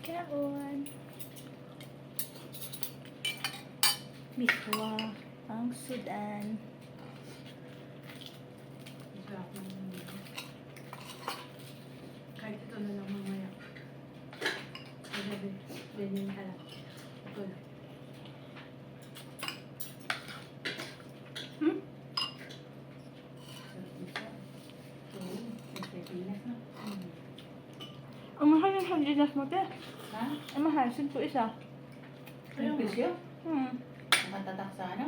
Kaon. Miswa ang Sudan. Sarap ng kahit ito na lang mamaya. Magabi, ganyan ka lang. Ito lang. Hmm? Sarap nito. Oo, may Pilipinas na. Ang mahal yung sardinas mo, te. Ha? Ang mahal, 5 isa. Yung pisyo? Nakatatak sa ano?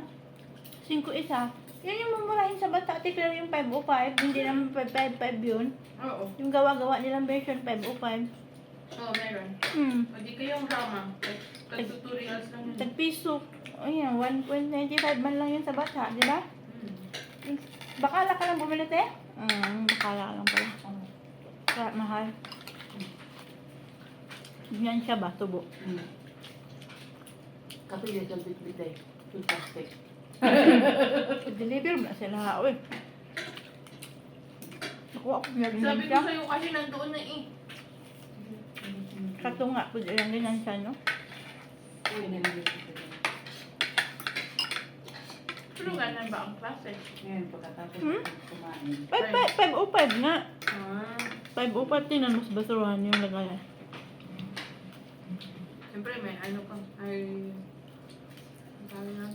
5 isa. Yun yung mumurahin sa bata, ate, pero yung 505, hindi naman 555 yun. Oo. Yung gawa-gawa nilang version 505. Oo, meron. Hmm. O di kayong drama. Tutorials lang yun. Tagpiso. Ayan, 1.95 man lang yun sa bata, di ba? Bakala ka lang bumili, te? Bakala ka lang pala. Kaya mahal. Yan siya ba? Tubo. Kapilya sa bitbit ay. Toothpaste. Deliver mo na sila. Uy. Nakuha ko niya Sabi ganyan ko siya. sa'yo kasi nandoon na eh. Kato nga po lang ganyan siya, no? Uy, nalilito ko. Pero ganun ba ang klase? Ngayon, pagkatapos Hmm? kumain. 505 nga. Ah. 505 tinan mas basuhan yung lagayan. Siyempre may ano kang, ay, ang tawag na,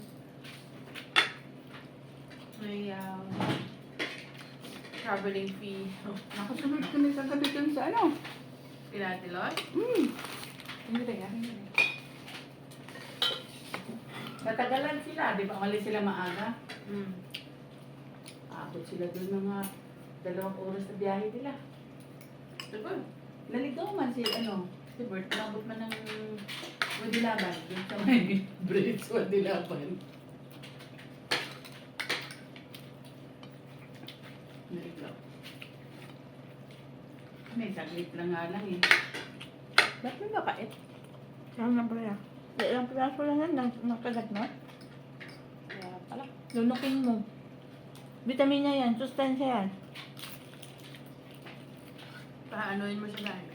may traveling fee. Nakasunod kami kagabi dun sa ano? Pinatilon? Hindi kaya. Natagalan sila, di ba? Malis sila maaga. Aabot sila dun mga 2 oras na biyahe nila. Diba? Naligaw man si ano, si Bert, nabot man ng Wadilaban. Dun sa may bridge, Wadilaban. Naligaw. May saglit lang nga lang eh. Ba't may mapait? Saan lang pala? Ilang piraso lang yan, nakagat na. Kaya pala. Lunukin mo. Vitamin niya yan, sustansya yan. Paanoin mo siya dahil.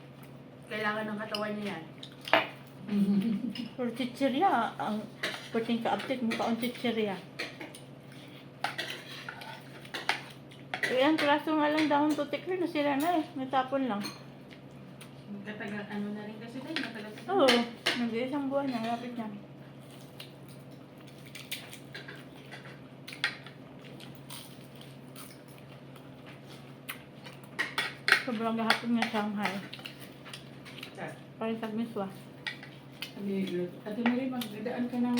Kailangan ng katawan niya yan. For chichirya, ang puting ka-update mo pa ang chichirya. Ilang piraso nga lang dahon tutik rin, nasira na eh. Natapon lang. Katagal, ano na rin kasi tayo, matagal sa Oo, nag-iisang buwan na, lapit na. Sobrang gahapon nga Shanghai. Parang tagmiswa. Ate Marie, magdadaan ka ng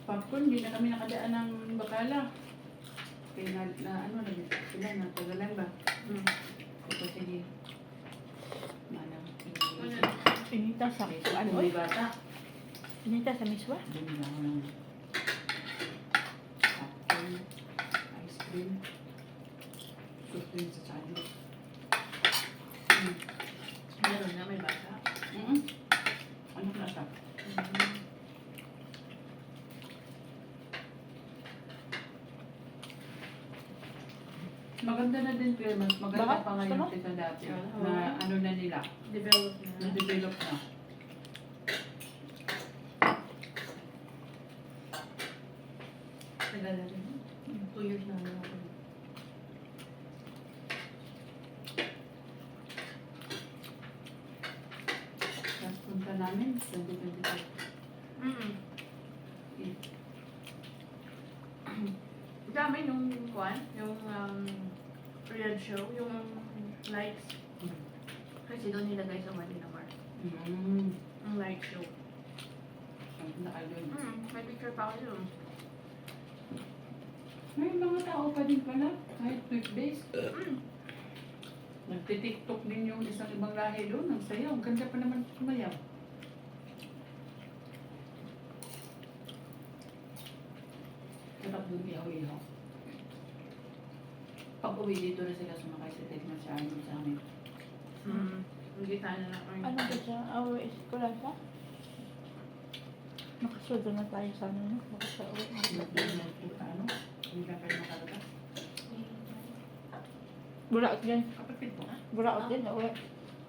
popcorn. Hindi na kami nakadaan ng bakala. Kaya ano, sila natagalan ba? Ito, sige. Manang. Pinita sa Ito, ano? may bata. Pinita sa miswa? Bumili ako ng popcorn, ice cream, soft drink sa sandwich. Meron na, may bata. Ano klasa? Maganda na din, pero mas maganda Bakit? pa ngayon Gusto mo? kaysa dati. Oo. Na ano na nila, Develop na. na-develop na. Tagal na rin. 2 years na lang ako. Tapos punta namin, 2025. Dami nung kwan, yung Riyadh show, yung lights. Kasi doon nilagay sa Manila Mart. Ang light show. Punta kayo doon. May picture pa ako doon. May mga tao pa din pala, kahit weekdays. Nagtitiktok din yung isang ibang lahi doon, ang sayaw. Ang ganda pa naman sumayaw. Sarap doon ihaw-ihaw. Pag uwi dito na sila sumakay sa Tekman sa amin sa amin. Hindi tayo na lang. Ano ba siya? Our eskulasa? Nakasudo na tayo sa ano, no? Baka sa uwi. Ano? Hindi na kayo makalabas. Buraot din. Kapatid mo? Buraot din, uwi.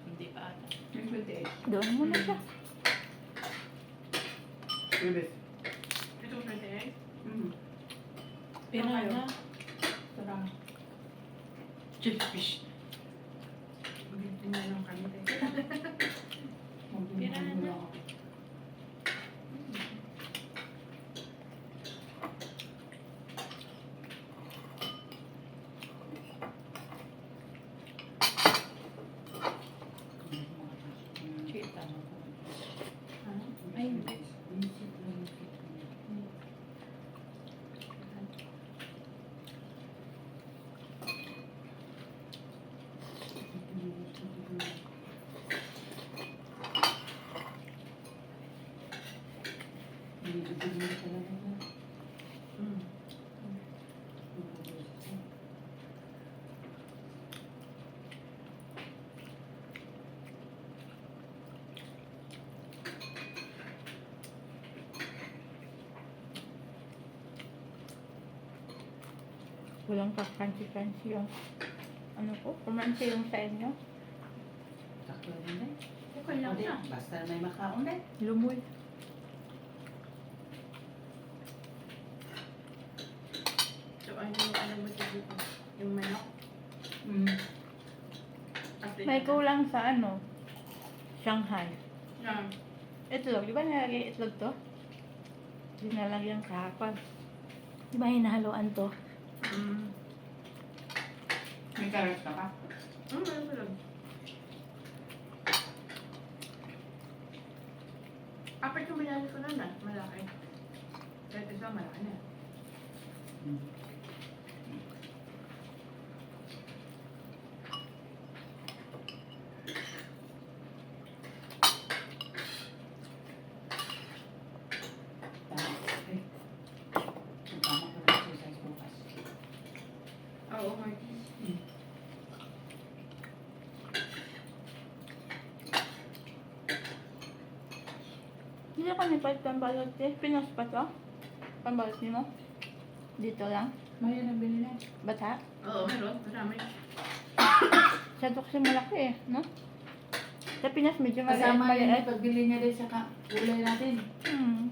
Hindi pa ata. May 28. Doon muna siya. Bibis. Itong 28? Mm. Pira kayo? na. Sarang. Chipfish. Hindi na lang kami. Pira na. Chita. Ay, hindi. Mm. Walang ka-crunchy-crunchy yung ano ko, kumansi yung sa inyo. Sakto din eh. Okay lang na. Basta may makaon eh. Lumoy. So, ano yung alam mo dito? Yung manok? Mm. Update May na. kulang sa ano, Shanghai. Yeah. Itlog, di ba nilagay itlog to? Di nalagyan kahapon. Di ba hinahaluan to? Mm. May carrots ka pa? Meron ko lang. Apat yung binali ko na na. Malaki. Kahit isa malaki na. Mm. Tama ko na exercise bukas. Oo, Marty. Hindi ka nipat pambalot eh. Pinas pa to? Pambalot niyo mo? Dito lang? Maya na binili. Bata? Oo, meron. Marami. Sa kasi malaki eh, no? Sa Pinas medyo Kasama yan maliit. yung pagbili niya din sa gulay natin. Hmm.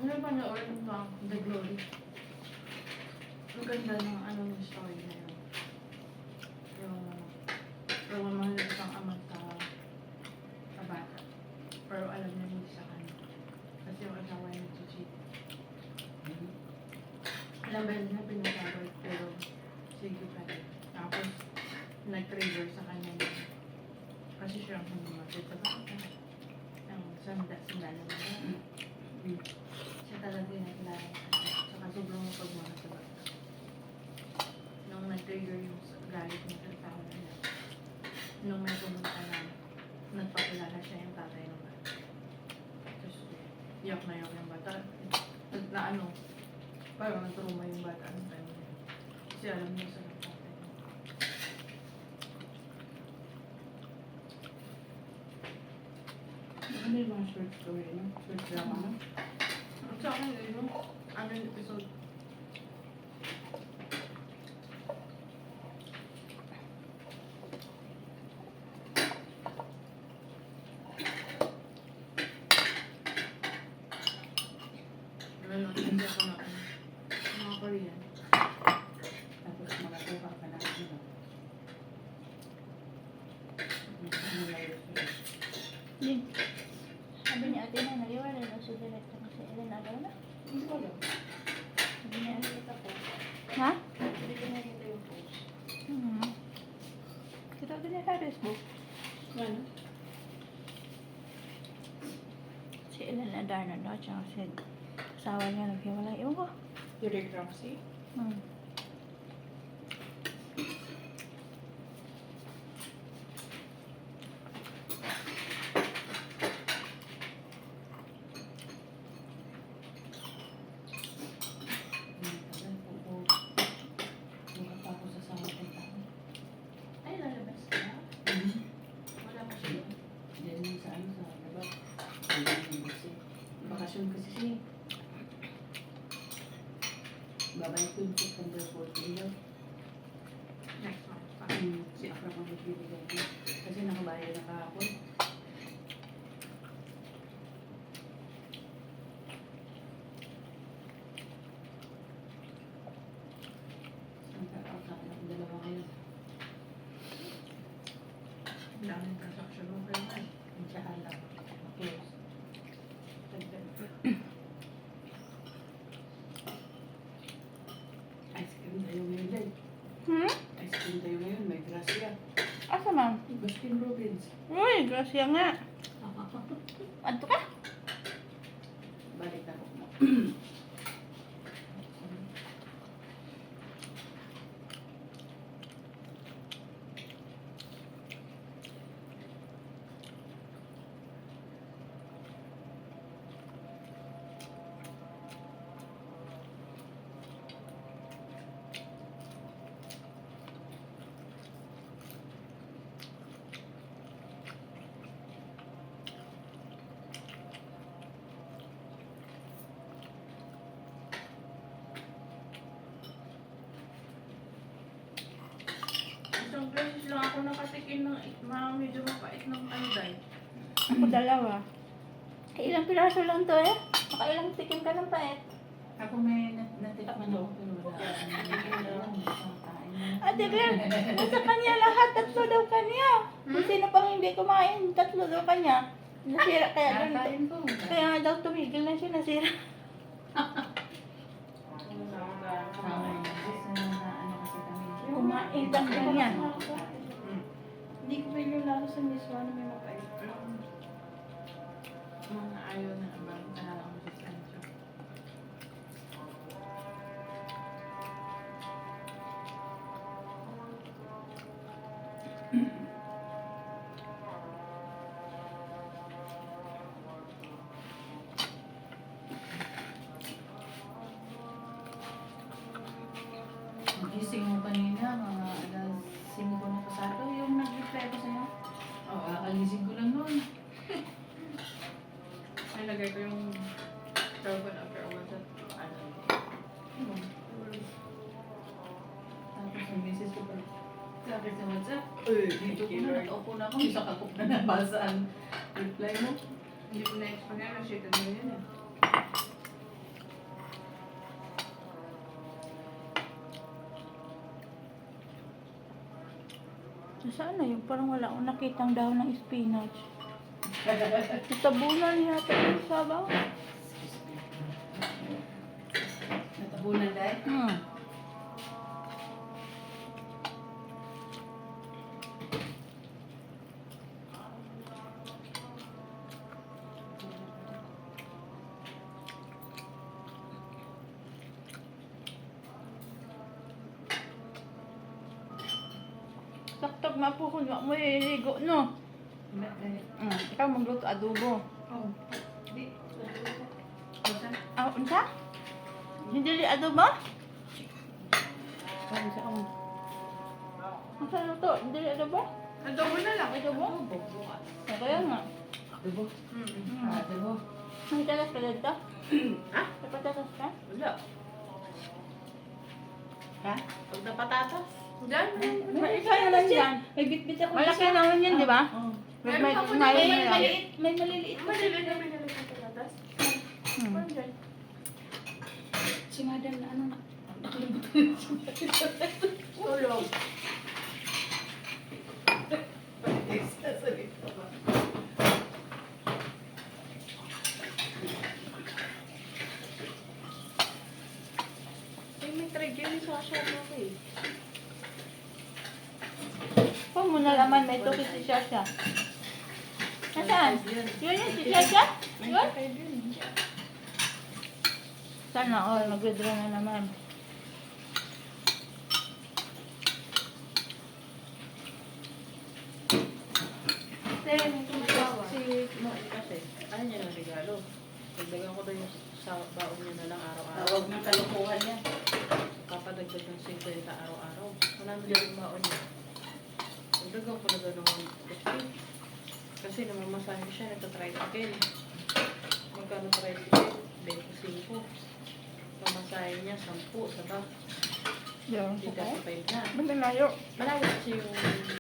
Ano ba na oras mo ang The Glory? Ang ganda ng ano ng story na yun. Yung mamahal ng isang ama sa bata. Pero alam niya hindi sa kanya. Kasi yung asawa niya nag-cheat. Alam ba niya pinasabay pero sige pa rin. Tapos nag-trigger sa kanya na kasi siya ang humamatid sa bata. Ang sandalan na siya talaga yung nakilala sa saka sobrang pagmahal sa bata. Nung nag-trigger yung galit niya sa tao nila, nung may pumunta na nagpakilala siya yung tatay ng bata. Tapos iyak na iyak yung bata. Na ano, parang nag-trauma yung bata ng time na yun. Kasi alam niya sa tatay niya. Ano yung mga short story, no? Short drama, no? At sa akin, yun, ano yung episode? Nanonood kasi ako ng mga Korean. Tapos makakuha ka na ano. Ano na yun? Din. Sabi ni ate na naliwala na si Director kasi Ellen agaw na. Hindi ko alam. Sabi niya ano kita po. Ha? Hindi ko nakita yung post. Hmm. Kita din niya sa Facebook. Ano? Si Ellen Adarna daw, tsaka si asawa niya naghiwalay. Ewan ko. Direct Roxy? Hmm. Nagbakasyon kasi siya. Babalik yun September 14 daw. Next month pa. Si Afra pang magbibigay niya. Kasi nakabayad na kahapon. Ang kakautak na ang dalawa ngayon. Ang daming transaction mo kayo man. Ang tsaka lang. Close. Ice cream tayo ngayon day. Ice cream tayo ngayon. May grasya. Asa man? Baskin Robbins. Uy, grasya nga. Adto ka? Balik ako mo. Isang beses lang ako nakatikin ng mga medyo mapait ng tanday. Ako dalawa. Ilang piraso lang to eh. Makailang tikim ka ng paet. Ako may natikman ako pero wala. Ate Bel, sa kanya lahat, tatlo daw kanya. Kung sino pang hindi kumain, tatlo daw kanya. Nasira kaya doon. Nakain ko. Kaya nga daw tumigil na siya, nasira. Kumain lang ganyan. Hindi ko rin yung lalo sa miswa na may mapait. Mga ayaw na abang ang distansya. Gising mo kanina, mga alas 5 na pasado, yung nag-reply ko sa'yo. Oo, kakagising ko lang noon. Ay, lagay ko yung carbon after a while sa ano. Tapos yung message ko pa, sabi sa WhatsApp, dito ko na, nakaupo na ako, isa kakop na nabasa ang reply mo. Hindi ko na-expect na na-share mo yun eh. Saan na yun? Parang wala akong nakitang dahon ng spinach. Tabunan yata yung sabaw. Natabunan dahil? Saktag mapukod mo ililigo, no? Ikaw magluto adobo. Oo. Di. Unsa? Hindi li adobo? Ay, sa ako. Unsa luto? Hindi li adobo? Adobo na lang. Adobo? Kaya nga. Dibo? Dibo? May tatas ka dito? Ha? May patatas ka? Wala. Ha? Pag na patatas. Diyan. May isa naman yan. May bitbit ako. Malaki naman yan, di ba? Oo. May Meron pa po may dito, may maliit. May maliliit. Madali na pinalik ang patatas. Parang dyan. Si Madam na ano na. Tulog. Ay, may trigger sa shop ako eh. Kung mo nalaman, may tukit si Shasha. Nasaan? Yun yun, si Shasha? Yun? Sana all, mag-withdraw na naman. Si Noel kasi, ayaw niya ng regalo. Dagdagan ko daw yung sa baon niya na lang araw-araw. Tawag ng kalukuhan yan. Papadagdag ng 50 araw-araw. Wala na yung baon niya. Dagdagan ko na doon ng 50. Kasi namamasahe siya, nagtatricycle. magkano tricycle? 25. Pamasahe niya, 10 sa bus. Yan. Hindi ka Okay. sa 5 na. Ba't ang layo? Malayo kasi yung